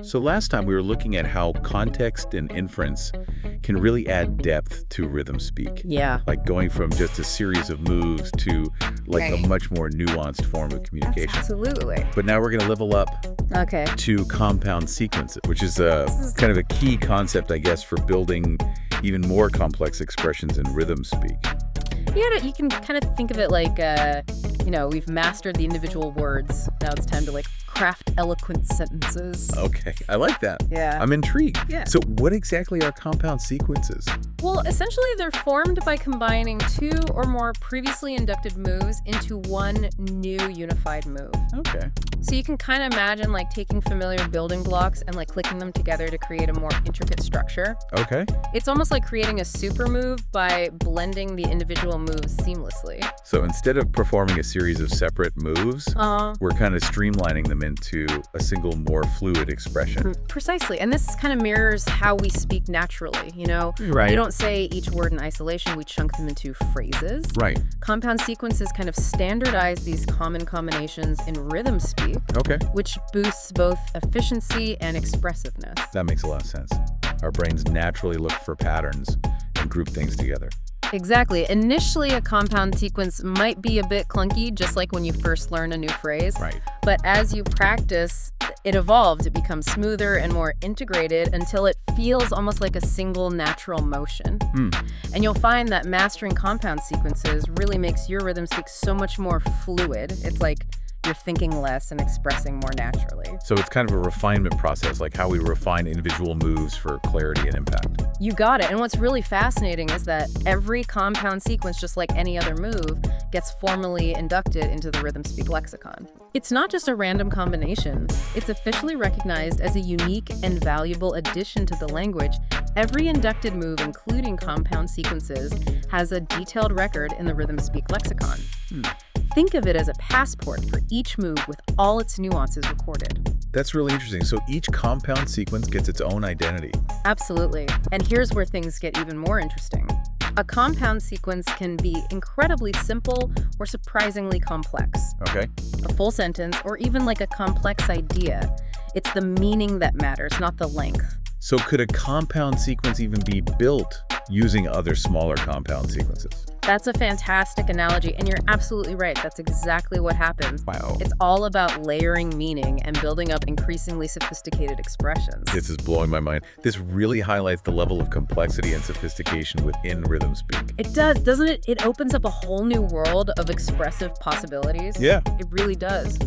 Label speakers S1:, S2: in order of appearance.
S1: So last time we were looking at how context and inference can really add depth to RhythmSpeak.
S2: Yeah.
S1: Like going from just a series of moves to like a much more nuanced form of communication.
S2: Absolutely.
S1: But now we're going to level up
S2: Okay.
S1: to compound sequences, which is kind of a key concept, I guess, for building even more complex expressions in RhythmSpeak.
S2: Yeah, you can kind of think of it like, we've mastered the individual words. Now it's time to craft eloquent sentences.
S1: Okay, I like that.
S2: Yeah.
S1: I'm intrigued.
S2: Yeah.
S1: So what exactly are compound sequences?
S2: Well, essentially they're formed by combining two or more previously inducted moves into one new unified move.
S1: Okay.
S2: So you can kind of imagine taking familiar building blocks and clicking them together to create a more intricate structure.
S1: Okay.
S2: It's almost like creating a super move by blending the individual moves seamlessly.
S1: So instead of performing a series of separate moves, we're kind of streamlining them into a single, more fluid expression.
S2: Precisely. And this kind of mirrors how we speak naturally,
S1: Right.
S2: You don't say each word in isolation, we chunk them into phrases.
S1: Right.
S2: Compound sequences kind of standardize these common combinations in RhythmSpeak,
S1: Okay.
S2: which boosts both efficiency and expressiveness.
S1: That makes a lot of sense. Our brains naturally look for patterns and group things together.
S2: Exactly. Initially, a compound sequence might be a bit clunky, just like when you first learn a new phrase.
S1: Right.
S2: But as you practice, it evolves. It becomes smoother and more integrated until it feels almost like a single natural motion. And you'll find that mastering compound sequences really makes your RhythmSpeak so much more fluid. It's like you're thinking less and expressing more naturally.
S1: So it's kind of a refinement process, like how we refine individual moves for clarity and impact.
S2: You got it. And what's really fascinating is that every compound sequence, just like any other move, gets formally inducted into the RhythmSpeak Lexicon. It's not just a random combination. It's officially recognized as a unique and valuable addition to the language. Every inducted move, including compound sequences, has a detailed record in the RhythmSpeak Lexicon. Think of it as a passport for each move with all its nuances recorded.
S1: That's really interesting. So each compound sequence gets its own identity.
S2: Absolutely. And here's where things get even more interesting. A compound sequence can be incredibly simple or surprisingly complex.
S1: Okay.
S2: A full sentence, or even a complex idea. It's the meaning that matters, not the length.
S1: So could a compound sequence even be built using other smaller compound sequences?
S2: That's a fantastic analogy, and you're absolutely right. That's exactly what happens.
S1: Wow.
S2: It's all about layering meaning and building up increasingly sophisticated expressions.
S1: This is blowing my mind. This really highlights the level of complexity and sophistication within RhythmSpeak.
S2: It does, doesn't it? It opens up a whole new world of expressive possibilities.
S1: Yeah.
S2: It really does.